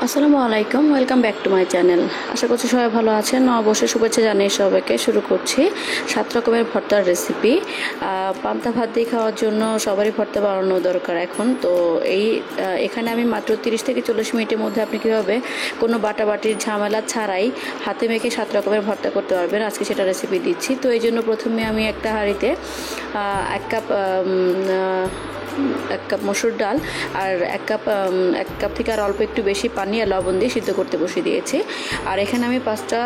আসসালামু আলাইকুম, welcome back to my channel. আশা করছি সবাই ভালো আছেন। অবশ্যই শুভেচ্ছা জানিয়ে সবাইকে শুরু করছি 7 রকমের ভর্তার রেসিপি। পান্তা ভাত দিয়ে খাওয়ার জন্য সবারই ভর্তা বানানো দরকার এখন। তো এখানে আমি মাত্র 30 থেকে 40 মিনিটের মধ্যে আপনি কীভাবে কোনো বাটাবাটির ঝামেলা ছাড়াই হাতে মেখে 7 রকমের ভর্তা করতে পারবেন, আজকে সেটা রেসিপি দিচ্ছি। তো এই জন্য প্রথমে আমি একটা হাঁড়িতে 1 কাপ মসুর ডাল আর 1 কাপ থেকে আর অল্প একটু বেশি পানি আর লবণ দিয়ে সিদ্ধ করতে বসিয়ে দিয়েছি। আর এখানে আমি 5টা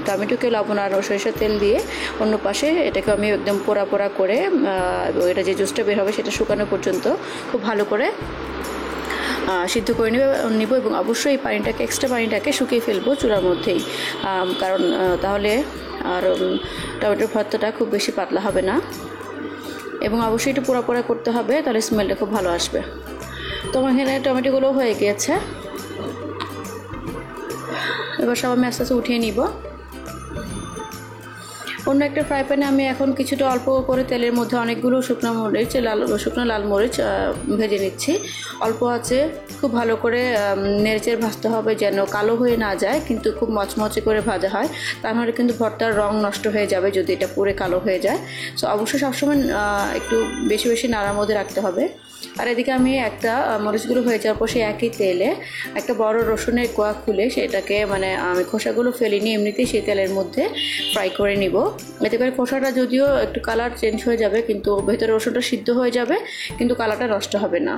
টমেটোকে লবণ আর সরিষার তেল দিয়ে অন্য পাশে এটাকে আমি একদম পোড়া পোড়া করে এটা যে জুসটা বের হবে সেটা শুকানো পর্যন্ত খুব ভালো করে সিদ্ধ করে নিব এবং অবশ্যই এক্সট্রা পানিটাকে শুকিয়ে ফেলবো চুলার মধ্যেই, কারণ তাহলে আর টমেটোর ভর্তাটা খুব বেশি পাতলা হবে না এবং অবশ্যই একটু পোড়া পোড়া করতে হবে, তাহলে স্মেলটা খুব ভালো আসবে। তো আমার এখানে টমেটোগুলো হয়ে গিয়েছে, এবার সব আমি আস্তে আস্তে উঠিয়ে নিব। অন্য একটা ফ্রাই প্যানে আমি এখন কিছুটা অল্প করে তেলের মধ্যে অনেকগুলো শুকনো লাল মরিচ ভেজে নিচ্ছি। অল্প আছে, খুব ভালো করে নেড়েচেড়ে ভাজতে হবে যেন কালো হয়ে না যায়, কিন্তু খুব মচমচে করে ভাজা হয়, তাহলে কিন্তু ভর্তার রং নষ্ট হয়ে যাবে যদি এটা পুরো কালো হয়ে যায়। সো অবশ্যই সবসময় একটু বেশি বেশি নাড়ার মধ্যে রাখতে হবে। আর এদিকে আমি একটা মরিচগুলো হয়ে যাওয়ার পর সেই একই তেলে একটা বড় রসুনের কোয়া খুলে সেটাকে আমি খোসাগুলো ফেলিনি, এমনিতেই সেই তেলের মধ্যে ফ্রাই করে নিব। এতে করে খোসাটা যদিও একটু কালার চেঞ্জ হয়ে যাবে, কিন্তু ভেতরে রসুনটা সিদ্ধ হয়ে যাবে, কিন্তু কালারটা নষ্ট হবে না।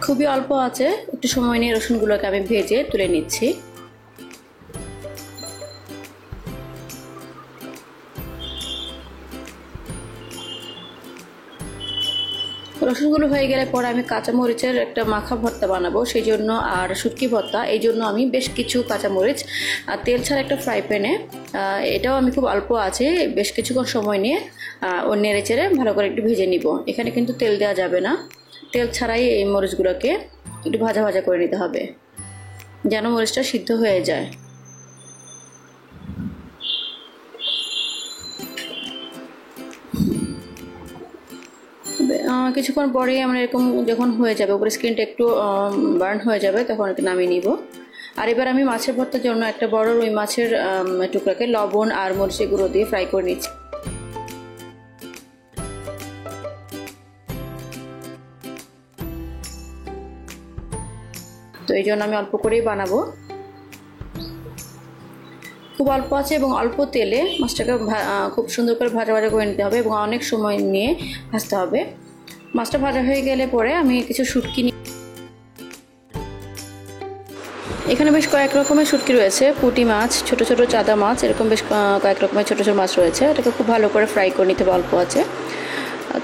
খুবই অল্প আছে, একটু সময় নিয়ে রসুনগুলোকে আমি ভেজে তুলে নিচ্ছি। রসুনগুলো হয়ে গেলে পরে আমি কাঁচামরিচের একটা মাখা ভর্তা বানাবো, সেই জন্য আর শুটকি ভর্তা, এই জন্য আমি বেশ কিছু কাঁচামরিচ তেল ছাড়া একটা ফ্রাই প্যানে, এটাও আমি খুব অল্প আছে বেশ কিছুক্ষণ সময় নিয়ে ও নেড়ে চেড়ে ভালো করে একটু ভেজে নিব। এখানে কিন্তু তেল দেওয়া যাবে না, তেল ছাড়াই এই মরিচগুলোকে একটু ভাজা ভাজা করে নিতে হবে যেন মরিচটা সিদ্ধ হয়ে যায়। কিছুক্ষণ পরেই আমরা এরকম যখন হয়ে যাবে, উপরে স্ক্রিনটা একটু বার্ন হয়ে যাবে, তখন এটা নামিয়ে নিব। আর এবার আমি মাছের ভর্তার জন্য একটা বড় রুই মাছের টুকরাকে লবণ আর মরিচের গুঁড়ো দিয়ে ফ্রাই করে নিচ্ছি। তো এই জন্য আমি অল্প করেই বানাবো, খুব অল্প আছে এবং অল্প তেলে মাছটাকে খুব সুন্দর করে ভাজা ভাজা করে নিতে হবে এবং অনেক সময় নিয়ে ভাজতে হবে। মাছটা ভাজা হয়ে গেলে পরে আমি কিছু শুটকি এখানে বেশ কয়েক রকমের শুটকি রয়েছে, পুঁটি মাছ, ছোট ছোট চাদা মাছ, এরকম বেশ কয়েক রকমের ছোট ছোট মাছ রয়েছে। এটাকে খুব ভালো করে ফ্রাই করে নিতে হবে, অল্প আছে।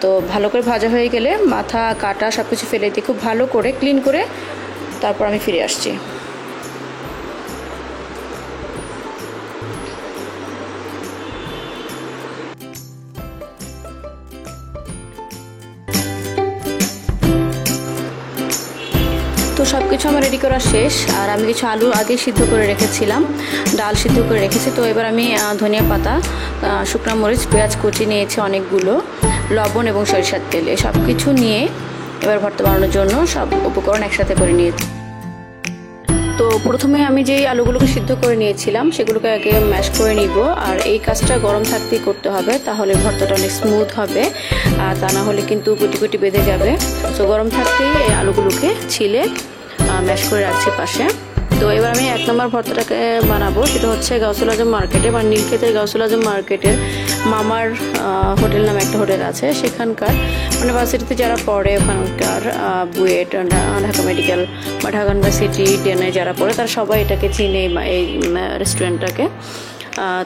তো ভালো করে ভাজা হয়ে গেলে মাথা কাটা সব কিছু ফেলে দিয়ে খুব ভালো করে ক্লিন করে তারপর আমি ফিরে আসছি। তো সব কিছু আমার রেডি করা শেষ, আর আমি কিছু আলু আগে সিদ্ধ করে রেখেছিলাম, ডাল সিদ্ধ করে রেখেছি। তো এবার আমি ধনিয়া পাতা, শুকনো মরিচ, পেঁয়াজ কুচি নিয়েছি অনেকগুলো, লবণ এবং সরিষার তেল, সব কিছু নিয়ে এবার ভর্তা বানানোর জন্য সব উপকরণ একসাথে করে নিয়েছি। তো প্রথমে আমি যেই আলুগুলোকে সিদ্ধ করে নিয়েছিলাম সেগুলোকে আগে ম্যাশ করে নিব, আর এই কাজটা গরম থাকতেই করতে হবে, তাহলে ভর্তাটা অনেক স্মুথ হবে, আর তা না হলে কিন্তু গুটি গুটি বেঁধে যাবে। তো গরম থাকতেই এই আলুগুলোকে ছিলে ম্যাশ করে রাখছি পাশে। তো এবার আমি 1 নম্বর ভর্তাটাকে বানাবো, সেটা হচ্ছে গাউসুল আজম মার্কেটে বা নীলক্ষেতের গাউসুল আজম মার্কেটের মামার হোটেল নামে একটা হোটেল আছে, সেখানকার ভার্সিটিতে যারা পড়ে ওখানকার বুয়েট, ঢাকা মেডিকেল বা ঢাকা ইউনিভার্সিটি ডেনে যারা পড়ে তারা সবাই এটাকে চিনে, এই রেস্টুরেন্টটাকে।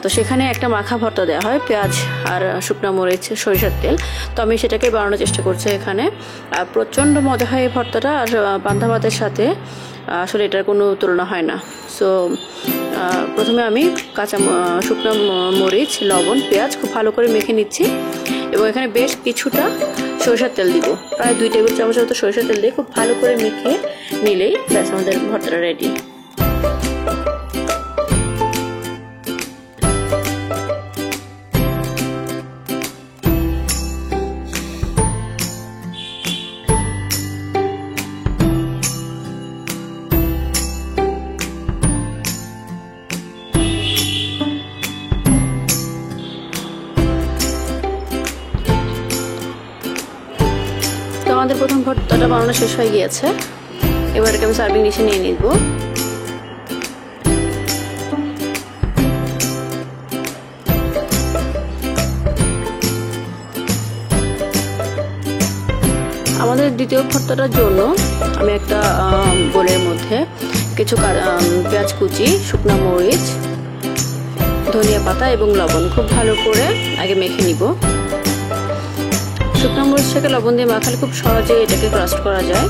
তো সেখানে একটা মাখা ভর্তা দেওয়া হয়, পেঁয়াজ আর শুকনো মরিচ, সরিষার তেল। তো আমি সেটাকে বানানোর চেষ্টা করছি এখানে, আর প্রচণ্ড মজা হয় এই ভর্তাটা, আর পান্তা ভাতের সাথে আসলে এটার কোনো তুলনা হয় না। সো প্রথমে আমি শুকনো মরিচ, লবণ, পেঁয়াজ খুব ভালো করে মেখে নিচ্ছি এবং এখানে বেশ কিছুটা সরিষার তেল দিব, প্রায় 2 টেবিল চামচের মতো সরিষার তেল দিয়ে খুব ভালো করে মেখে নিলেই ব্যাস আমাদের ভর্তাটা রেডি। ভর্তাটা বানানো শেষ হয়ে গিয়েছে। এবার এটাকে আমি সার্ভিং ডিশে নিয়ে নিব। আমাদের দ্বিতীয় ভর্তাটার জন্য আমি একটা বোলের মধ্যে কিছু পেঁয়াজ কুচি, শুকনো মরিচ, ধনিয়া পাতা এবং লবণ খুব ভালো করে আগে মেখে নিব। শুকনো মরিচটাকে লবণ দিয়ে মাখালে খুব সহজে এটাকে ক্রাস্ট করা যায়।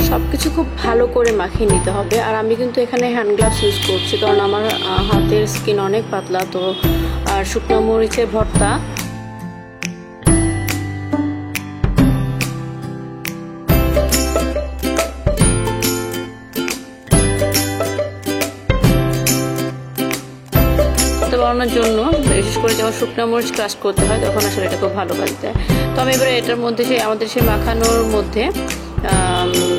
সবকিছু খুব ভালো করে মাখিয়ে নিতে হবে। আর আমি কিন্তু এখানে হ্যান্ড গ্লাভস ইউজ করছি, কারণ আমার হাতের স্কিন অনেক পাতলা। তো আর শুকনো মরিচের ভর্তা বানানোর জন্য বিশেষ করে যখন শুকনো মরিচ ক্রাশ করতে হয় তখন আসলে এটা খুব ভালো কাজ দেয়। তো আমি এবারে এটার মধ্যে আমাদের সেই মাখানোর মধ্যে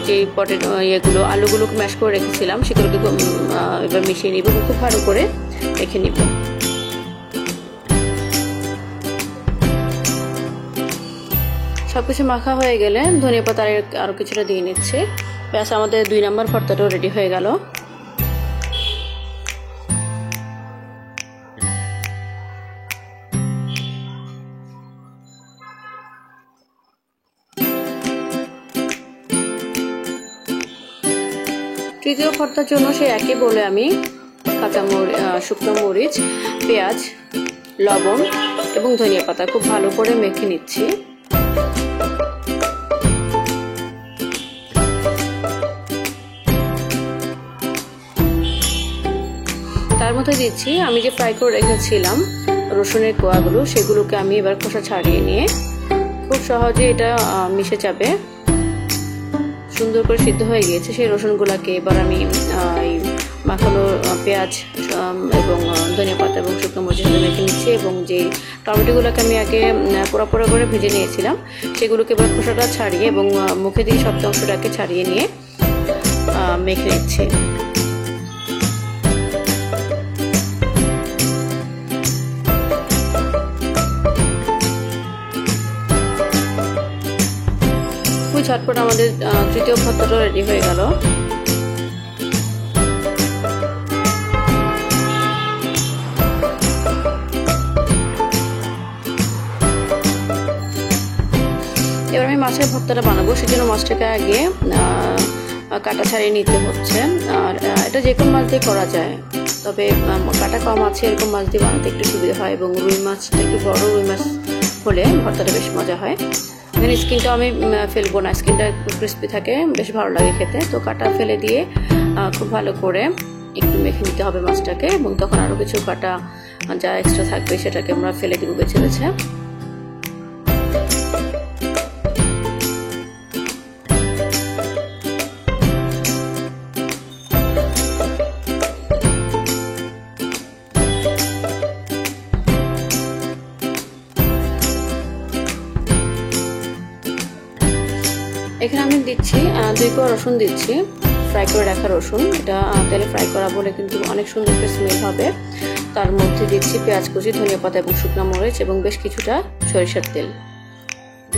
যে পটেটো ইয়েগুলো আলুগুলোকে ম্যাশ করে রেখেছিলাম সেগুলোকে এবার মিশিয়ে নিব, খুব ভালো করে রেখে নিব। সব কিছু মাখা হয়ে গেলে ধনিয়া পাতা আরও কিছুটা দিয়ে নিচ্ছে। ব্যাস আমাদের 2 নম্বর ভর্তাটাও রেডি হয়ে গেল। তৃতীয় ভর্তার জন্য সেই একই বলে আমি শুকনো মরিচ, পেঁয়াজ, লবণ এবং ধনিয়া পাতা খুব ভালো করে মেখে নিচ্ছি। তার মধ্যে দিচ্ছি আমি যে ফ্রাই করে রেখেছিলাম রসুনের কোয়াগুলো, সেগুলোকে আমি এবার খোসা ছাড়িয়ে নিয়ে খুব সহজে এটা মিশে যাবে। সুন্দর করে সিদ্ধ হয়ে গিয়েছে সেই রসুনগুলোকে এবার আমি মাখানো পেঁয়াজ এবং ধনিয়া পাতা এবং শুকনো মরিচের সাথে মেখে নিচ্ছি। এবং যে টমেটোগুলোকে আমি আগে পোড়া পোড়া করে ভেজে নিয়েছিলাম সেগুলোকে এবার খোসাটা ছাড়িয়ে এবং মুখে দিয়ে শক্ত অংশটাকে ছাড়িয়ে নিয়ে মেখে নিচ্ছি। ঝটপট আমাদের তৃতীয় ভর্তাটা রেডি হয়ে গেল। এবার আমি মাছের ভর্তাটা বানাবো, সেজন্য মাছটাকে আগে কাটা ছাড়িয়ে নিতে হচ্ছে। আর এটা যে কোনো মাছ দিয়ে করা যায়, তবে কাটা কম আছে এরকম মাছ দিয়ে বানাতে একটু সুবিধা হয়। এবং রুই মাছটা একটু বড় রুই মাছ হলে ভর্তাটা বেশ মজা হয়। এখানে স্কিনটা আমি ফেলবো না, স্কিনটা ক্রিস্পি থাকে, বেশ ভালো লাগে খেতে। তো কাটা ফেলে দিয়ে খুব ভালো করে একটু মেখে নিতে হবে মাছটাকে। এবং তখন আরও কিছু কাটা যা এক্সট্রা থাকবে সেটাকে আমরা ফেলে দিব বেছে বেছে। এখানে আমি দিচ্ছি 2 কোয়া রসুন দিচ্ছি, ফ্রাই করে রাখা রসুন। এটা তেলে ফ্রাই করা বলে কিন্তু অনেক সুন্দর একটা স্মেল হবে। তার মধ্যে দিচ্ছি পেঁয়াজ কুচি, ধনিয়া পাতা এবং শুকনো মরিচ এবং বেশ কিছুটা সরিষার তেল।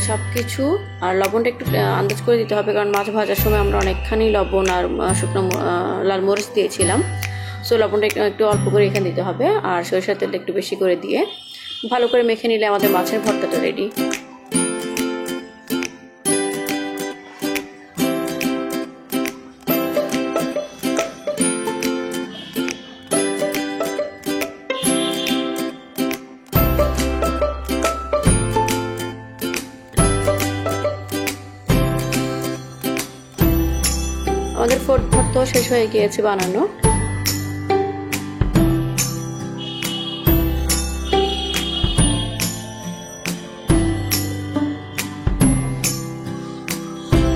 সব কিছু আর লবণটা একটু আন্দাজ করে দিতে হবে, কারণ মাছ ভাজার সময় আমরা অনেকখানি লবণ আর শুকনো লাল মরিচ দিয়েছিলাম। সো লবণটা একটু অল্প করে এখানে দিতে হবে, আর সরিষার তেলটা একটু বেশি করে দিয়ে ভালো করে মেখে নিলে আমাদের মাছের ভর্তাটা রেডি। আমাদের ফোর্থ ভর্তাও শেষ হয়ে গিয়েছে বানানো।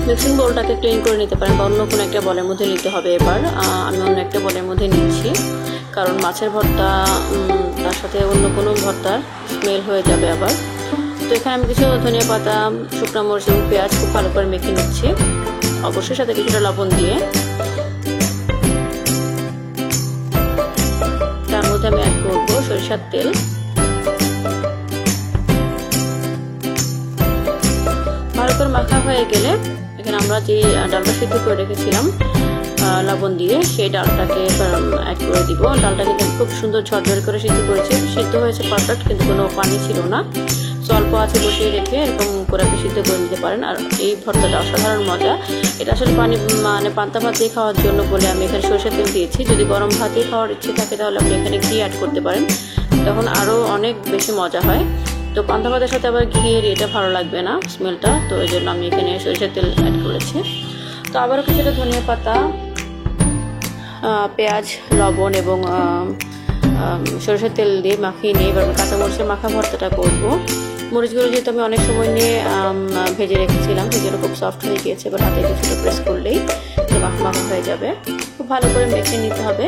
মিক্সিং বোলটাকে ক্লিন করে নিতে পারেন বা অন্য কোনো একটা বলের মধ্যে নিতে হবে। এবার আমি অন্য একটা বলের মধ্যে নিচ্ছি, কারণ মাছের ভর্তা তার সাথে অন্য কোনো ভর্তার স্মেল হয়ে যাবে আবার। তো এখানে আমি কিছু ধনিয়া পাতা, শুকনো মরিচ এবং পেঁয়াজ খুব ভালো করে মেখে নিচ্ছি, অবশ্যই সাথে কিছুটা লবণ দিয়ে। তার মধ্যে আমি অ্যাড করবো সরিষার তেল। ভালো করে মাখা হয়ে গেলে এখানে আমরা যে ডালটা সিদ্ধ করে রেখেছিলাম লবণ দিয়ে, সেই ডালটাকে অ্যাড করে দিব। ডালটা কিন্তু খুব সুন্দর ঝরঝরে করে সিদ্ধ করেছি, সিদ্ধ হয়েছে পারফেক্ট, কিন্তু কোনো পানি ছিল না। অল্প আছে বসিয়ে রেখে এরকম করে আপনি সিদ্ধ করে নিতে পারেন। আর এই ভর্তাটা অসাধারণ মজা। এটা আসলে পান্তা ভাত দিয়ে খাওয়ার জন্য বলে আমি এখানে সরষের তেল দিয়েছি। যদি গরম ভাত দিয়ে খাওয়ার ইচ্ছে থাকে তাহলে আপনি এখানে ঘি অ্যাড করতে পারেন, তখন আরও অনেক বেশি মজা হয়। তো পান্তা ভাতের সাথে আবার ঘিয়ের এটা ভালো লাগবে না স্মেলটা, তো এই জন্য আমি এখানে সরষের তেল অ্যাড করেছি। তো আবারও কিছুটা ধনিয়া পাতা, পেঁয়াজ, লবণ এবং সরষের তেল দিয়ে মাখিয়ে নিয়ে এবার কাঁচামরিচের মাখা ভর্তাটা করবো। মরিচগুলো যেহেতু আমি অনেক সময় নিয়ে ভেজে রেখেছিলাম, সেই জন্য খুব সফট হয়ে গিয়েছে। এবার হাতে কিছুটা প্রেস করলেই মাখা মাখা হয়ে যাবে। খুব ভালো করে মেখে নিতে হবে।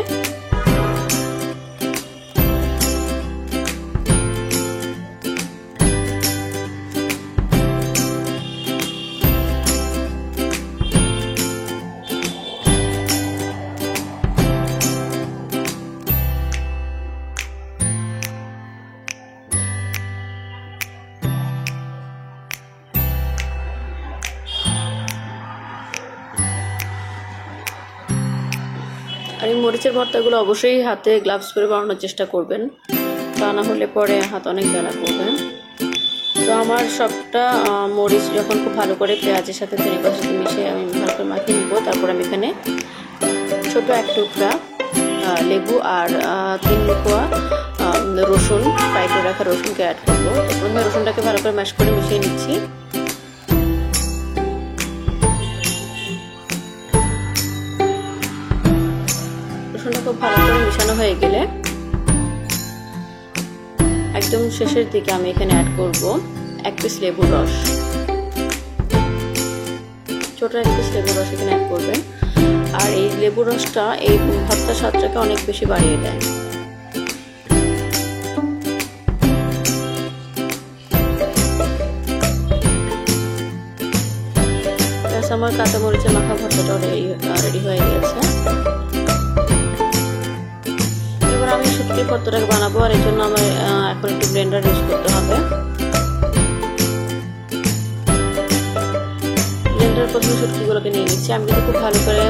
আর এই মরিচের ভর্তাগুলো অবশ্যই হাতে গ্লাভস পরে বানানোর চেষ্টা করবেন, তা না হলে পরে হাত অনেক জ্বালা করবে। তো আমার সবটা মরিচ যখন খুব ভালো করে পেঁয়াজের সাথে ধনিয়া পাতার সাথে মিশিয়ে আমি ভালো করে মাখিয়ে নিব, তারপর আমি এখানে ছোটো এক টুকরা লেবু আর 3 কোয়া রসুন, ফ্রাই করে রাখা রসুনকে অ্যাড করবো। প্রথমে রসুনটাকে ভালো করে ম্যাশ করে মিশিয়ে নিচ্ছি। রসুনটা খুব ভালো করে মিশানো হয়ে গেলে একদম শেষের দিকে আমি এখানে অ্যাড করব 1 পিস লেবুর রস, ছোট 1 পিস লেবুর রস এখানে অ্যাড করবেন। আর এই লেবুর রসটা এই ভর্তার স্বাদটাকে অনেক বেশি বাড়িয়ে দেয়। আমার কাঁচামরিচের মাখা ভর্তাটা রেডি হয়ে গেছে। এবার আমি শুটকির ভর্তাটাকে বানাবো, আর এই জন্য আমার এখন একটু ব্লেন্ডার ইউজ করতে হবে। ব্লেন্ডার প্রথমে শুটকিগুলোকে নিয়ে নিচ্ছি। আমি কিন্তু খুব ভালো করে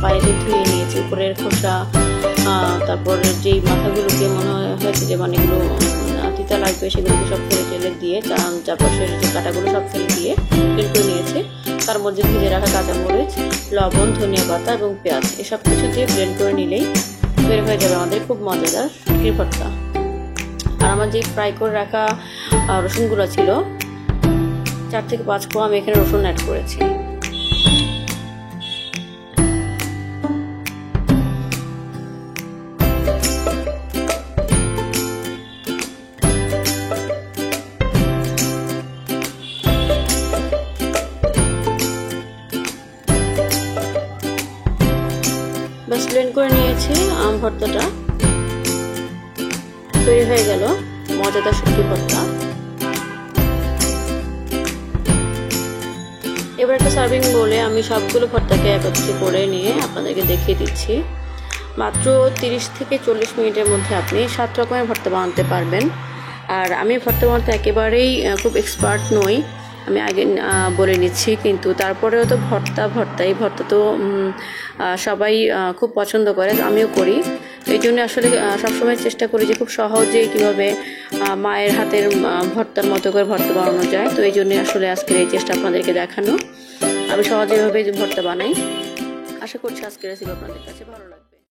পানিতে ধুয়ে নিয়েছি, উপরের খোসা, তারপর যেই মাথাগুলোকে মনে হয়েছে যে মানে এগুলো তিতা লাগবে সেগুলোকে সব ফেলে টেলে দিয়ে, চারপাশের যে কাঁটাগুলো সব ফেলে দিয়ে বের করে নিয়েছি। তার মধ্যে ভেজে রাখা কাঁচামরিচ, লবণ, ধনিয়া পাতা এবং পেঁয়াজ এসব কিছু দিয়ে ব্লেন্ড করে নিলেই বের হয়ে যাবে আমাদের খুব মজাদার শুটকির ভর্তা। আর আমার যে ফ্রাই করে রাখা রসুনগুলো ছিল 4 থেকে 5 কোয়া আমি এখানে রসুন অ্যাড করেছি। বাস ব্লেন্ড করে নিয়েছি। আম ভর্তাটা তৈরি হয়ে গেল, মজাদার শুটকি ভর্তা। এবার একটা সার্ভিং বোলে আমি সবগুলো ভর্তাকে একত্রে করে নিয়ে আপনাদেরকে দেখিয়ে দিচ্ছি। মাত্র 30 থেকে 40 মিনিটের মধ্যে আপনি 7 রকমের ভর্তা বানাতে পারবেন। আর আমি ভর্তা বানাতে একেবারেই খুব এক্সপার্ট নই, আমি আগে বলে নিচ্ছি, কিন্তু তারপরেও তো ভর্তা এই ভর্তা তো সবাই খুব পছন্দ করে, আমিও করি। তো এই জন্য আসলে সবসময় চেষ্টা করি যে খুব সহজেই কীভাবে মায়ের হাতের ভর্তার মতো করে ভর্তা বানানো যায়। তো এই জন্য আসলে আজকের এই চেষ্টা আপনাদেরকে দেখানো। আমি সহজেভাবে ভর্তা বানাই। আশা করছি আজকের রেসিপি আপনাদের কাছে ভালো লাগে।